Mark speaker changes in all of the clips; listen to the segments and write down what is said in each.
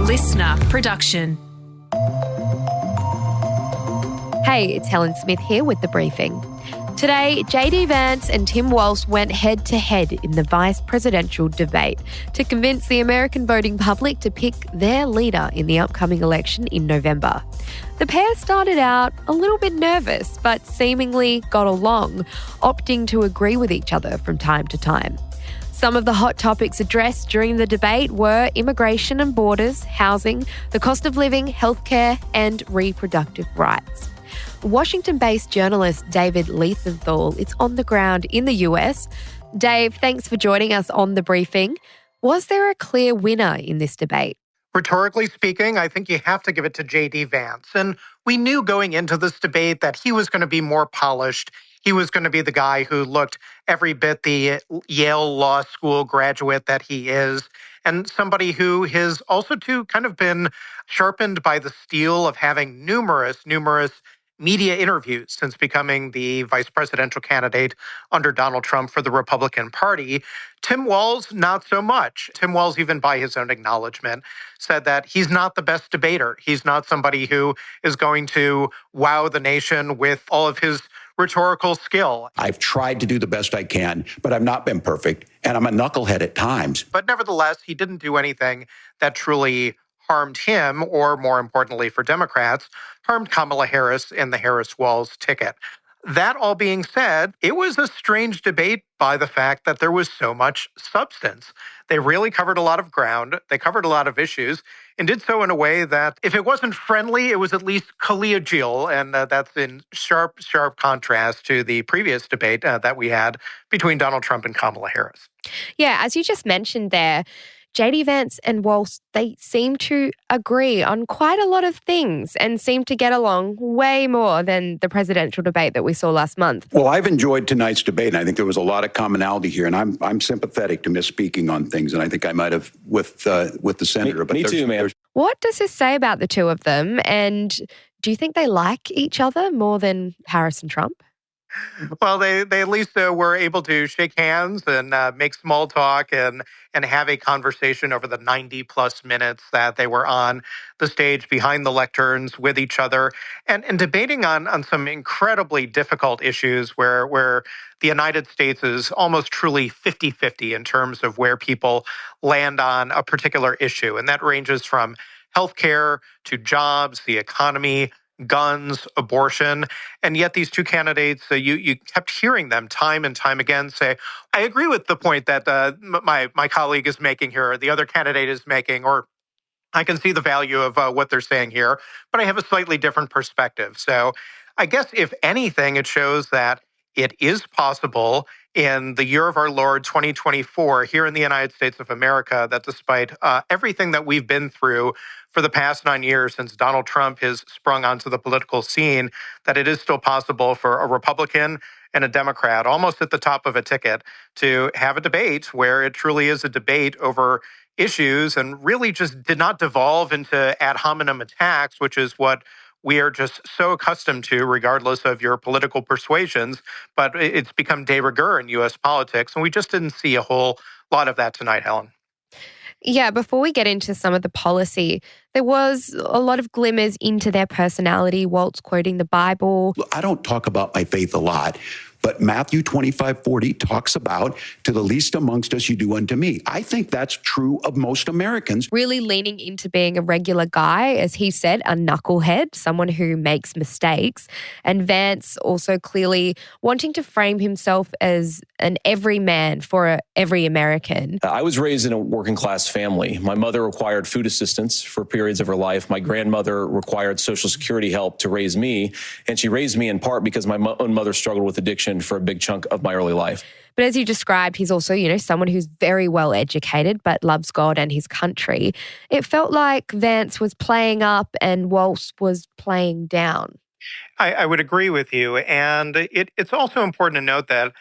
Speaker 1: listener production.
Speaker 2: Hey, it's Helen Smith here with the briefing. Today, JD Vance and Tim Walz went head-to-head in the vice presidential debate to convince the American voting public to pick their leader in the upcoming election in November. The pair started out a little bit nervous, but seemingly got along, opting to agree with each other from time to time. Some of the hot topics addressed during the debate were immigration and borders, housing, the cost of living, healthcare, and reproductive rights. Washington-based journalist David Levinthal is on the ground in the US. Dave, thanks for joining us on The Briefing. Was there a clear winner in this debate?
Speaker 3: Rhetorically speaking, I think you have to give it to JD Vance. And we knew going into this debate that he was going to be more polished. He was going to be the guy who looked every bit the Yale Law School graduate that he is, and somebody who has also too kind of been sharpened by the steel of having numerous media interviews since becoming the vice presidential candidate under Donald Trump for the Republican Party. Tim Walz, not so much. Tim Walz, even by his own acknowledgement, said that he's not the best debater. He's not somebody who is going to wow the nation with all of his rhetorical skill.
Speaker 4: I've tried to do the best I can, but I've not been perfect, and I'm a knucklehead at times.
Speaker 3: But nevertheless, he didn't do anything that truly harmed him, or more importantly for Democrats, harmed Kamala Harris in the Harris-Walz ticket. That all being said, it was a strange debate by the fact that there was so much substance. They really covered a lot of ground. They covered a lot of issues and did so in a way that if it wasn't friendly, it was at least collegial. And that's in sharp contrast to the previous debate that we had between Donald Trump and Kamala Harris.
Speaker 2: Yeah, as you just mentioned there, JD Vance and Walz, they seem to agree on quite a lot of things and seem to get along way more than the presidential debate that we saw last month.
Speaker 4: Well, I've enjoyed tonight's debate, and I think there was a lot of commonality here, and I'm sympathetic to misspeaking on things, and I think I might have with the senator.
Speaker 5: Me too, man.
Speaker 2: What does this say about the two of them, and do you think they like each other more than Harris and Trump?
Speaker 3: Well, they at least were able to shake hands and make small talk and have a conversation over the 90-plus minutes that they were on the stage behind the lecterns with each other and debating on some incredibly difficult issues where the United States is almost truly 50-50 in terms of where people land on a particular issue. And that ranges from healthcare to jobs, the economy, guns, abortion. And yet these two candidates, you kept hearing them time and time again say, I agree with the point that my colleague is making here, or the other candidate is making, or I can see the value of what they're saying here, but I have a slightly different perspective. So I guess if anything, it shows that it is possible in the year of our Lord 2024 here in the United States of America that despite everything that we've been through for the past 9 years since Donald Trump has sprung onto the political scene, that it is still possible for a Republican and a Democrat, almost at the top of a ticket, to have a debate where it truly is a debate over issues and really just did not devolve into ad hominem attacks, which is what we are just so accustomed to, regardless of your political persuasions. But it's become de rigueur in U.S. politics, and we just didn't see a whole lot of that tonight, Helen.
Speaker 2: Yeah, before we get into some of the policy, there was a lot of glimmers into their personality. Walz quoting the Bible.
Speaker 4: I don't talk about my faith a lot, but Matthew 25:40 talks about, to the least amongst us, you do unto me. I think that's true of most Americans.
Speaker 2: Really leaning into being a regular guy, as he said, a knucklehead, someone who makes mistakes. And Vance also clearly wanting to frame himself as an everyman for every American.
Speaker 5: I was raised in a working class family. My mother required food assistance for periods of her life. My grandmother required Social Security help to raise me. And she raised me in part because my own mother struggled with addiction for a big chunk of my early life.
Speaker 2: But as you described, he's also, someone who's very well educated but loves God and his country. It felt like Vance was playing up and Walz was playing down.
Speaker 3: I would agree with you. And it's also important to note that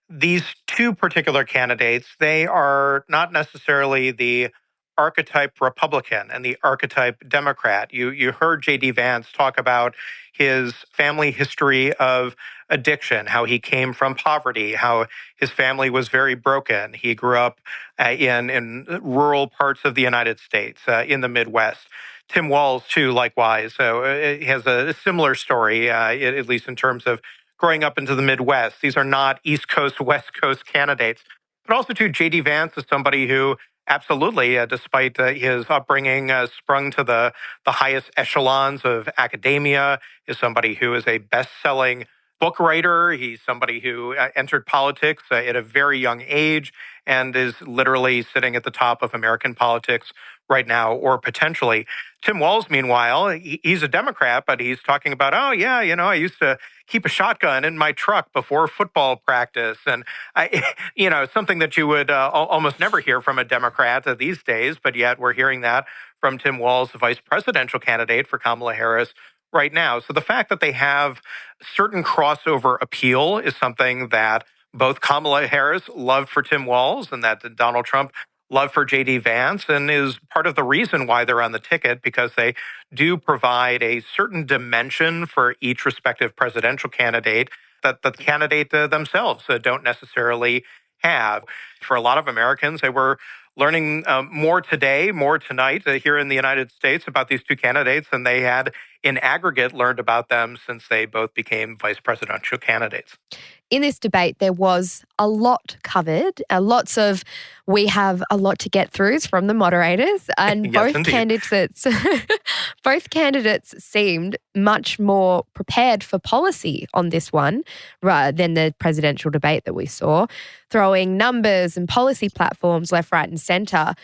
Speaker 3: these two particular candidates, they are not necessarily the archetype Republican and the archetype Democrat. You heard JD Vance talk about his family history of addiction, how he came from poverty, how his family was very broken. He grew up in rural parts of the United States, in the Midwest. Tim Walz, too, likewise, has a similar story, at least in terms of growing up into the Midwest. These are not East Coast, West Coast candidates. But also, too, JD Vance is somebody who absolutely, despite his upbringing, sprung to the highest echelons of academia, is somebody who is a best-selling book writer. He's somebody who entered politics at a very young age and is literally sitting at the top of American politics right now, or potentially. Tim Walz, meanwhile, he's a Democrat, but he's talking about, oh, yeah, I used to keep a shotgun in my truck before football practice. And, something that you would almost never hear from a Democrat these days, but yet we're hearing that from Tim Walz, the vice presidential candidate for Kamala Harris right now. So the fact that they have certain crossover appeal is something that both Kamala Harris loved for Tim Walz and that Donald Trump love for JD Vance, and is part of the reason why they're on the ticket, because they do provide a certain dimension for each respective presidential candidate that the candidate themselves don't necessarily have. For a lot of Americans, they were learning more today, more tonight here in the United States about these two candidates than they had in aggregate learned about them since they both became vice presidential candidates.
Speaker 2: In this debate, there was a lot covered, we have a lot to get through from the moderators, and
Speaker 3: Yes,
Speaker 2: both candidates seemed much more prepared for policy on this one than the presidential debate that we saw, throwing numbers and policy platforms left, right, and centre.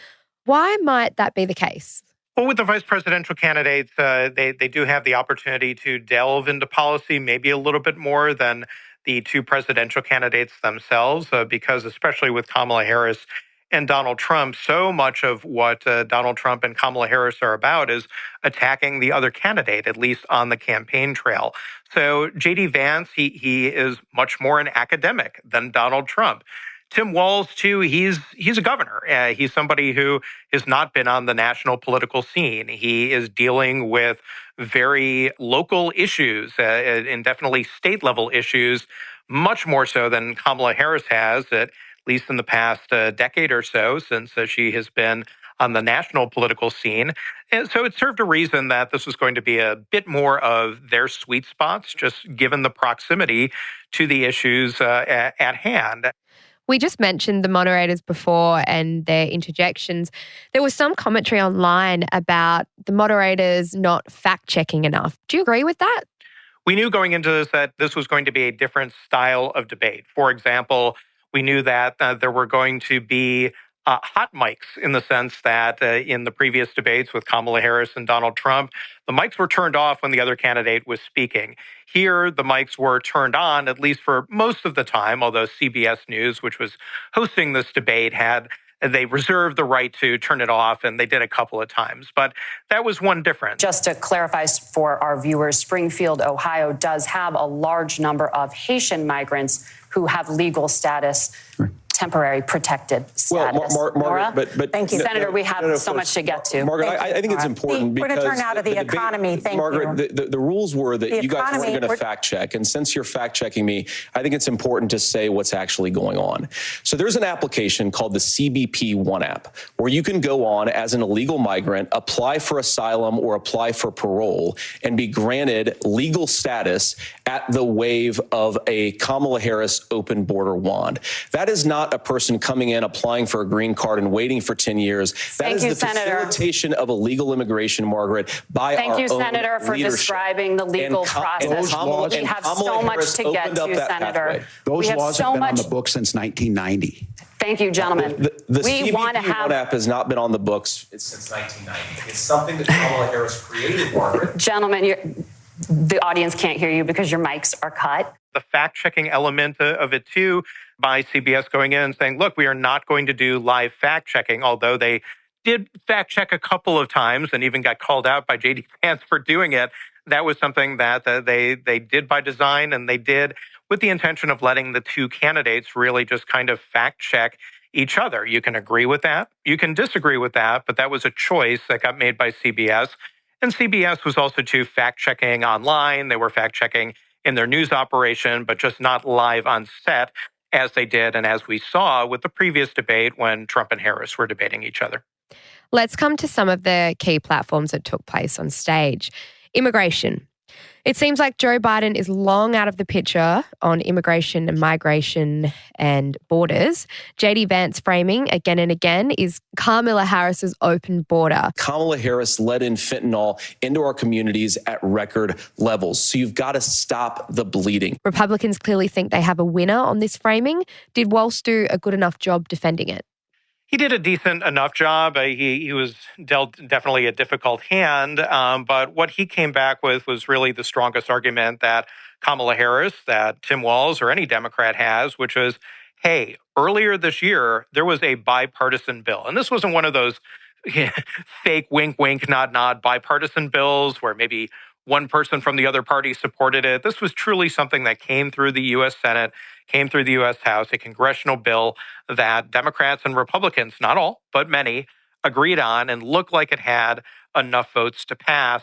Speaker 2: Why might that be the case?
Speaker 3: Well, with the vice presidential candidates, they do have the opportunity to delve into policy maybe a little bit more than the two presidential candidates themselves, because especially with Kamala Harris and Donald Trump, so much of what Donald Trump and Kamala Harris are about is attacking the other candidate, at least on the campaign trail. So JD Vance, he is much more an academic than Donald Trump. Tim Walz, too, he's a governor. He's somebody who has not been on the national political scene. He is dealing with very local issues and definitely state-level issues, much more so than Kamala Harris has, at least in the past decade or so, since she has been on the national political scene. And so it served a reason that this was going to be a bit more of their sweet spots, just given the proximity to the issues at hand.
Speaker 2: We just mentioned the moderators before and their interjections. There was some commentary online about the moderators not fact-checking enough. Do you agree with that?
Speaker 3: We knew going into this that this was going to be a different style of debate. For example, we knew that there were going to be hot mics, in the sense that in the previous debates with Kamala Harris and Donald Trump, the mics were turned off when the other candidate was speaking. Here, the mics were turned on, at least for most of the time, although CBS News, which was hosting this debate, they reserved the right to turn it off, and they did a couple of times. But that was one difference.
Speaker 1: Just to clarify for our viewers, Springfield, Ohio does have a large number of Haitian migrants who have legal status. Right. Temporary protected status.
Speaker 5: Well, Margaret, but
Speaker 1: thank you, Senator. We have so much to get to.
Speaker 5: Margaret, I think it's important because
Speaker 6: we're going to turn out of the economy. Thank
Speaker 5: Margaret,
Speaker 6: you.
Speaker 5: The rules were that you guys weren't going to fact check, and since you're fact checking me, I think it's important to say what's actually going on. So there's an application called the CBP One app where you can go on as an illegal migrant, apply for asylum or apply for parole, and be granted legal status at the wave of a Kamala Harris open border wand. That is not a person coming in, applying for a green card and waiting for 10 years. That is the facilitation of illegal immigration, Margaret, by our own leadership.
Speaker 1: Thank you, Senator, for describing the legal process. We have so much to get to, Senator.
Speaker 4: Those laws have been on the books since 1990.
Speaker 1: Thank you, gentlemen.
Speaker 5: The CBP One app has not been on the books since 1990. It's something that Kamala Harris created, Margaret.
Speaker 1: Gentlemen, the audience can't hear you because your mics are cut.
Speaker 3: The fact-checking element of it, too, by CBS going in and saying, look, we are not going to do live fact-checking, although they did fact-check a couple of times and even got called out by JD Vance for doing it. That was something that they did by design, and they did with the intention of letting the two candidates really just kind of fact-check each other. You can agree with that. You can disagree with that, but that was a choice that got made by CBS. And CBS was also too fact-checking online. They were fact-checking in their news operation, but just not live on set as they did and as we saw with the previous debate when Trump and Harris were debating each other.
Speaker 2: Let's come to some of the key platforms that took place on stage. Immigration. It seems like Joe Biden is long out of the picture on immigration and migration and borders. JD Vance framing again and again is Kamala Harris's open border.
Speaker 5: Kamala Harris let in fentanyl into our communities at record levels. So you've got to stop the bleeding.
Speaker 2: Republicans clearly think they have a winner on this framing. Did Walz do a good enough job defending it?
Speaker 3: He did a decent enough job. He was dealt definitely a difficult hand, but what he came back with was really the strongest argument that Kamala Harris, that Tim Walz, or any Democrat has, which was, hey, earlier this year, there was a bipartisan bill. And this wasn't one of those fake wink, wink, nod, nod bipartisan bills where maybe one person from the other party supported it. This was truly something that came through the U.S. Senate, came through the U.S. House, a congressional bill that Democrats and Republicans, not all, but many, agreed on and looked like it had enough votes to pass,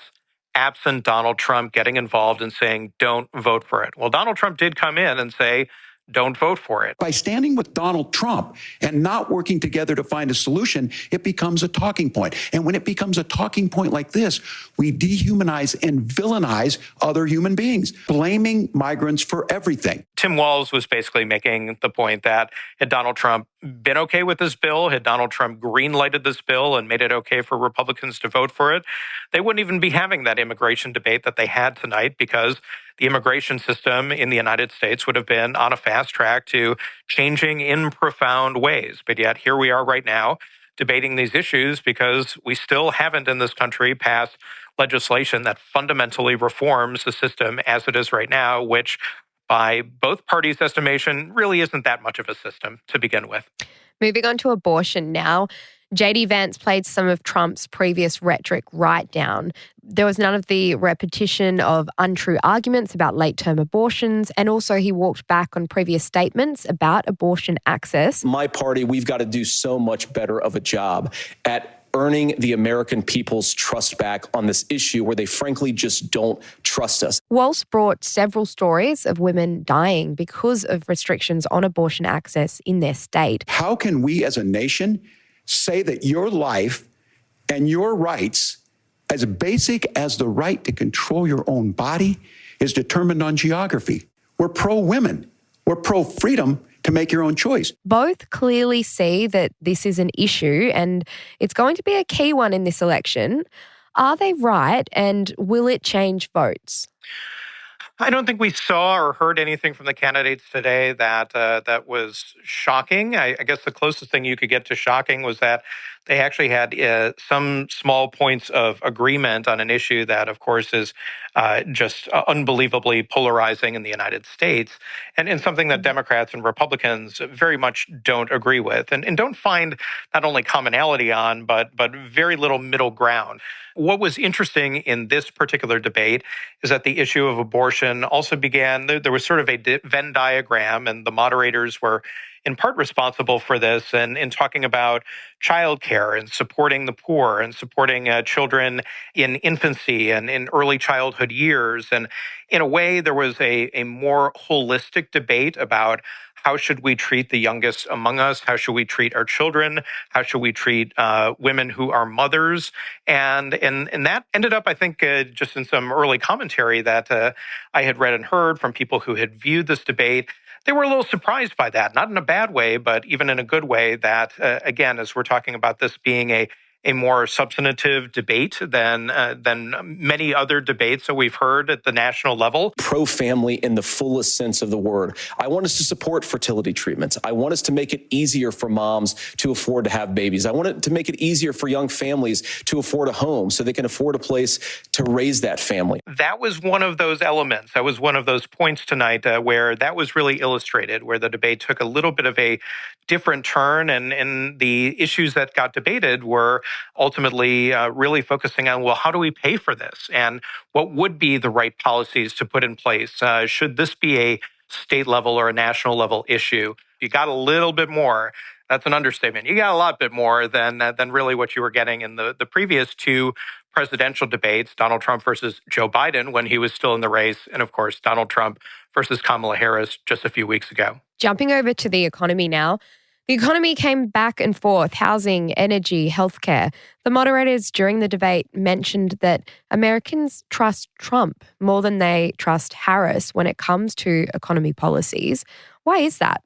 Speaker 3: absent Donald Trump getting involved and saying, don't vote for it. Well, Donald Trump did come in and say, don't vote for it.
Speaker 4: By standing with Donald Trump and not working together to find a solution, it becomes a talking point. And when it becomes a talking point like this, we dehumanize and villainize other human beings, blaming migrants for everything.
Speaker 3: Tim Walz was basically making the point that had Donald Trump been okay with this bill, had Donald Trump green-lighted this bill and made it okay for Republicans to vote for it, they wouldn't even be having that immigration debate that they had tonight, because the immigration system in the United States would have been on a fast track to changing in profound ways. But yet here we are right now debating these issues because we still haven't in this country passed legislation that fundamentally reforms the system as it is right now, which by both parties' estimation really isn't that much of a system to begin with.
Speaker 2: Moving on to abortion now. JD Vance played some of Trump's previous rhetoric right down. There was none of the repetition of untrue arguments about late-term abortions, and also he walked back on previous statements about abortion access.
Speaker 5: My party, we've got to do so much better of a job at earning the American people's trust back on this issue where they frankly just don't trust us.
Speaker 2: Walz brought several stories of women dying because of restrictions on abortion access in their state.
Speaker 4: How can we as a nation say that your life and your rights, as basic as the right to control your own body, is determined on geography? We're pro-women. We're pro-freedom to make your own choice.
Speaker 2: Both clearly see that this is an issue and it's going to be a key one in this election. Are they right, and will it change votes?
Speaker 3: I don't think we saw or heard anything from the candidates today that that was shocking. I guess the closest thing you could get to shocking was that they actually had some small points of agreement on an issue that, of course, is just unbelievably polarizing in the United States, and something that Democrats and Republicans very much don't agree with, and don't find not only commonality on, but very little middle ground. What was interesting in this particular debate is that the issue of abortion also began, there was sort of a Venn diagram, and the moderators were in part responsible for this, and in talking about childcare and supporting the poor and supporting children in infancy and in early childhood years. And in a way, there was a more holistic debate about how should we treat the youngest among us? How should we treat our children? How should we treat women who are mothers? And that ended up, I think, just in some early commentary that I had read and heard from people who had viewed this debate. They were a little surprised by that, not in a bad way, but even in a good way, that, again, as we're talking about this being a more substantive debate than many other debates that we've heard at the national level.
Speaker 5: Pro-family in the fullest sense of the word. I want us to support fertility treatments. I want us to make it easier for moms to afford to have babies. I want it to make it easier for young families to afford a home so they can afford a place to raise that family.
Speaker 3: That was one of those elements. That was one of those points tonight where that was really illustrated, where the debate took a little bit of a different turn, and the issues that got debated were ultimately really focusing on, well, how do we pay for this? And what would be the right policies to put in place? Should this be a state level or a national level issue? You got a little bit more That's an understatement. You got a lot bit more than really what you were getting in the previous two presidential debates, Donald Trump versus Joe Biden when he was still in the race, and of course, Donald Trump versus Kamala Harris just a few weeks ago.
Speaker 2: Jumping over to the economy now. The economy came back and forth, housing, energy, healthcare. The moderators during the debate mentioned that Americans trust Trump more than they trust Harris when it comes to economy policies. Why is that?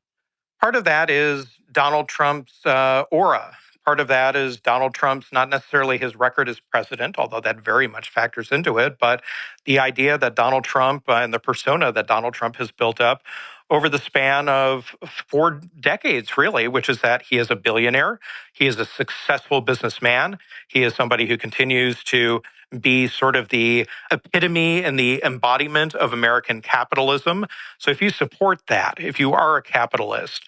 Speaker 3: Part of that is Donald Trump's aura. Part of that is Donald Trump's, not necessarily his record as president, although that very much factors into it, but the idea that Donald Trump and the persona that Donald Trump has built up over the span of 4 decades, really, which is that he is a billionaire, he is a successful businessman, he is somebody who continues to be sort of the epitome and the embodiment of American capitalism. So if you support that, if you are a capitalist,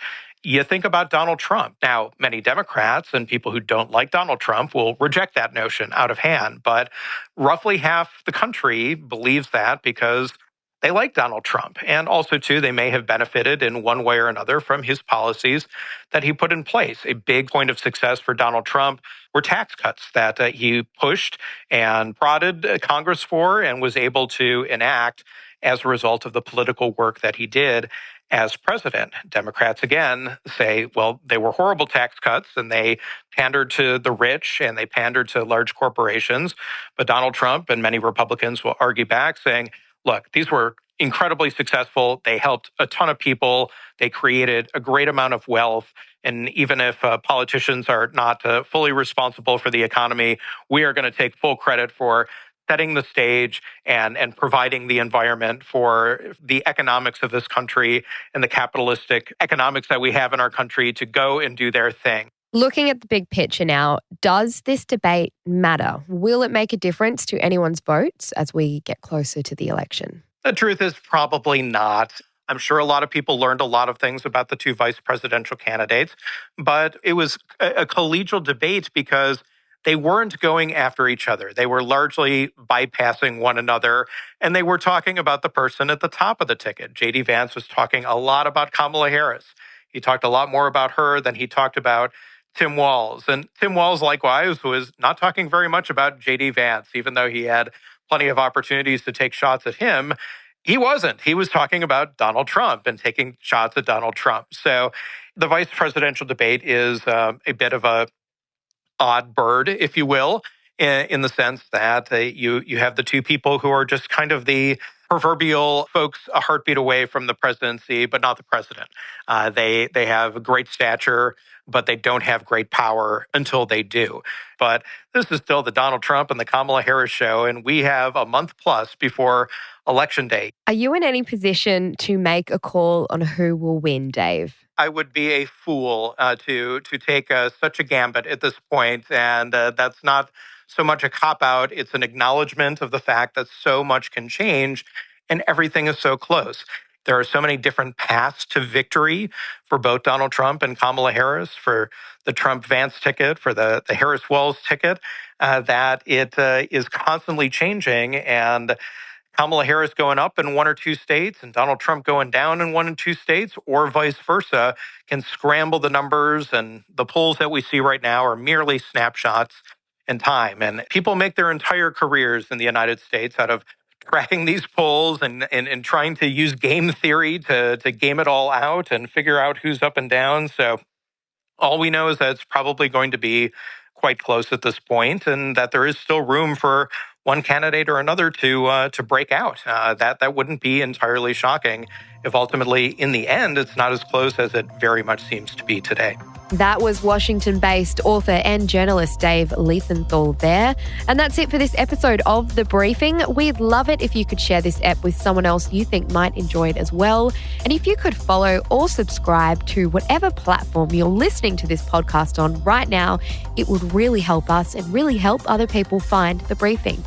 Speaker 3: you think about Donald Trump. Now, many Democrats and people who don't like Donald Trump will reject that notion out of hand, but roughly half the country believes that because they like Donald Trump. And also, too, they may have benefited in one way or another from his policies that he put in place. A big point of success for Donald Trump were tax cuts that he pushed and prodded Congress for and was able to enact as a result of the political work that he did as president. Democrats, again, say, well, they were horrible tax cuts and they pandered to the rich and they pandered to large corporations. But Donald Trump and many Republicans will argue back saying, look, these were incredibly successful. They helped a ton of people. They created a great amount of wealth. And even if politicians are not fully responsible for the economy, we are going to take full credit for setting the stage and providing the environment for the economics of this country and the capitalistic economics that we have in our country to go and do their thing.
Speaker 2: Looking at the big picture now, does this debate matter? Will it make a difference to anyone's votes as we get closer to the election?
Speaker 3: The truth is probably not. I'm sure a lot of people learned a lot of things about the two vice presidential candidates, but it was a collegial debate because they weren't going after each other. They were largely bypassing one another, and they were talking about the person at the top of the ticket. JD Vance was talking a lot about Kamala Harris. He talked a lot more about her than he talked about Tim Walz. And Tim Walz, likewise, was not talking very much about JD Vance, even though he had plenty of opportunities to take shots at him. He wasn't. He was talking about Donald Trump and taking shots at Donald Trump. So the vice presidential debate is a bit of a odd bird, if you will, in the sense that you have the two people who are just kind of the proverbial folks a heartbeat away from the presidency, but not the president. They have great stature, but they don't have great power until they do. But this is still the Donald Trump and the Kamala Harris show, and we have a month plus before Election Day.
Speaker 2: Are you in any position to make a call on who will win, Dave?
Speaker 3: I would be a fool to take such a gambit at this point, and that's not so much a cop-out. It's an acknowledgement of the fact that so much can change and everything is so close. There are so many different paths to victory for both Donald Trump and Kamala Harris, for the Trump-Vance ticket, for the Harris-Walz ticket, that it is constantly changing. And Kamala Harris going up in 1 or 2 states and Donald Trump going down in 1 and 2 states, or vice versa, can scramble the numbers. And the polls that we see right now are merely snapshots in time. And people make their entire careers in the United States out of tracking these polls and trying to use game theory to game it all out and figure out who's up and down. So all we know is that it's probably going to be quite close at this point, and that there is still room for one candidate or another to break out. That wouldn't be entirely shocking if ultimately, in the end, it's not as close as it very much seems to be today.
Speaker 2: That was Washington-based author and journalist Dave Levinthal there. And that's it for this episode of The Briefing. We'd love it if you could share this ep with someone else you think might enjoy it as well. And if you could follow or subscribe to whatever platform you're listening to this podcast on right now, it would really help us and really help other people find The Briefing.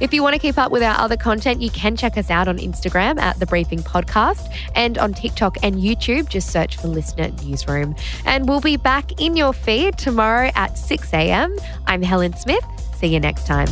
Speaker 2: If you want to keep up with our other content, you can check us out on Instagram at The Briefing Podcast, and on TikTok and YouTube, just search for Listener Newsroom. And we'll be back in your feed tomorrow at 6 a.m. I'm Helen Smith. See you next time.